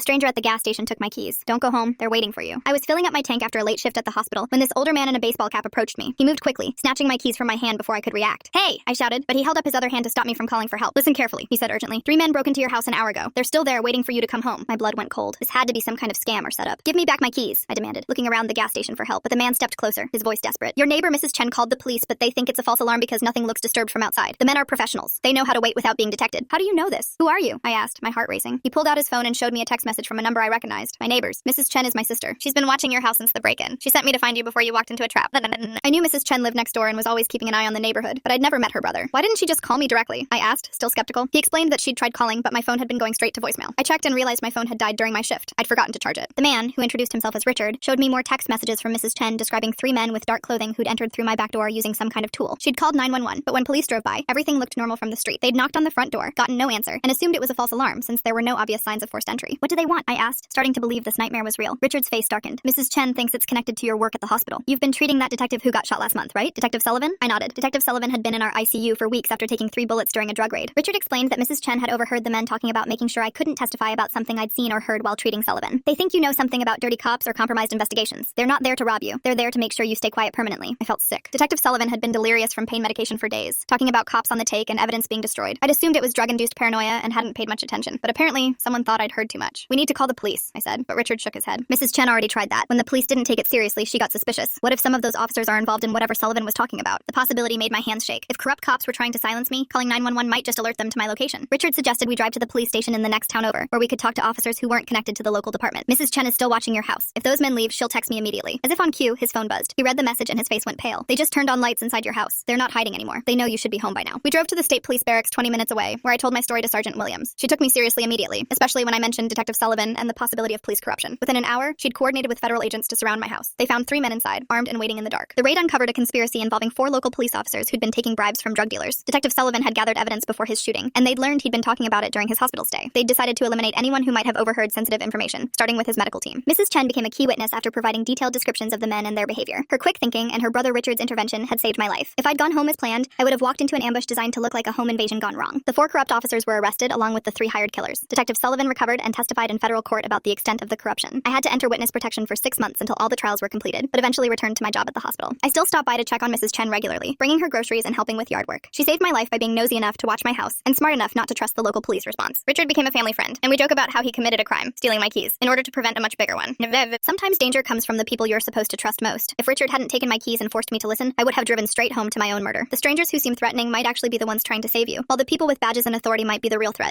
stranger at the gas station took my keys. Don't go home, they're waiting for you. I was filling up my tank after a late shift at the hospital when this older man in a baseball cap approached me. He moved quickly, snatching my keys from my hand before I could react. Hey, I shouted, but he held up his other hand to stop me from calling for help. Listen carefully, he said urgently. 3 men broke into your house an hour ago. They're still there waiting for you to come home. My blood went cold. This had to be some kind of scam or setup. Give me back my keys, I demanded, looking around the gas station for help, but the man stepped closer, his voice desperate. Your neighbor, Mrs. Chen, called the police, but they think it's a false alarm because nothing looks disturbed from outside. The men are professionals. They know how to wait without being detected. How do you know this? Who are you? I asked, my heart racing. He pulled out his phone and showed me a text message from a number I recognized. My neighbor's. Mrs. Chen is my sister. She's been watching your house since the break-in. She sent me to find you before you walked into a trap. I knew Mrs. Chen lived next door and was always keeping an eye on the neighborhood, but I'd never met her brother. Why didn't she just call me directly? I asked, still skeptical. He explained that she'd tried calling, but my phone had been going straight to voicemail. I checked and realized my phone had died during my shift. I'd forgotten to charge it. The man, who introduced himself as Richard, showed me more text messages from Mrs. Chen describing 3 men with dark clothing who'd entered through my back door using some kind of tool. She'd called 911, but when police drove by, everything looked normal from the street. They'd knocked on the front door, gotten no answer, and assumed it was a false alarm since there were no obvious signs of forced entry. What do they want? I asked, starting to believe this nightmare was real. Richard's face darkened. Mrs. Chen thinks it's connected to your work at the hospital. You've been treating that detective who got shot last month, right? Detective Sullivan? I nodded. Detective Sullivan had been in our ICU for weeks after taking 3 bullets during a drug raid. Richard explained that Mrs. Chen had overheard the men talking about making sure I couldn't testify about something I'd seen or heard while treating Sullivan. They think you know something about dirty cops or compromised investigations. They're not there to rob you. They're there to make sure you stay quiet permanently. I felt sick. Detective Sullivan had been delirious from pain medication for days, talking about cops on the take and evidence being destroyed. I'd assumed it was drug-induced paranoia and hadn't paid much attention, but apparently someone thought I'd heard too much. We need to call the police, I said, but Richard shook his head. Mrs. Chen already tried that. When the police didn't take it seriously, she got suspicious. What if some of those officers are involved in whatever Sullivan was talking about? The possibility made my hands shake. If corrupt cops were trying to silence me, calling 911 might just alert them to my location. Richard suggested we drive to the police station in the next town over, where we could talk to officers who weren't connected to the local department. Mrs. Chen is still watching your house. If those men leave, she'll text me immediately. As if on cue, his phone buzzed. He read the message and his face went pale. They just turned on lights inside your house. They're not hiding anymore. They know you should be home by now. We drove to the state police barracks 20 minutes away, where I told my story to Sergeant Williams. She took me seriously immediately, especially when I mentioned Detective Sullivan and the possibility of police corruption. Within an hour, she'd coordinated with federal agents to surround my house. They found 3 men inside, armed and waiting in the dark. The raid uncovered a conspiracy involving 4 local police officers who'd been taking bribes from drug dealers. Detective Sullivan had gathered evidence before his shooting, and they'd learned he'd been talking about it during his hospital stay. They'd decided to eliminate anyone who might have overheard sensitive information, starting with his medical team. Mrs. Chen became a key witness after providing detailed descriptions of the men and their behavior. Her quick thinking and her brother Richard's intervention had saved my life. If I'd gone home as planned, I would have walked into an ambush designed to look like a home invasion gone wrong. The 4 corrupt officers were arrested along with the 3 hired killers. Detective Sullivan recovered and testified in federal court about the extent of the corruption. I had to enter witness protection for 6 months until all the trials were completed, but eventually returned to my job at the hospital. I still stop by to check on Mrs. Chen regularly, bringing her groceries and helping with yard work. She saved my life by being nosy enough to watch my house and smart enough not to trust the local police response. Richard became a family friend, and we joke about how he committed a crime, stealing my keys, in order to prevent a much bigger one. Sometimes danger comes from the people you're supposed to trust most. If Richard hadn't taken my keys and forced me to listen, I would have driven straight home to my own murder. The strangers who seem threatening might actually be the ones trying to save you, while the people with badges and authority might be the real threat.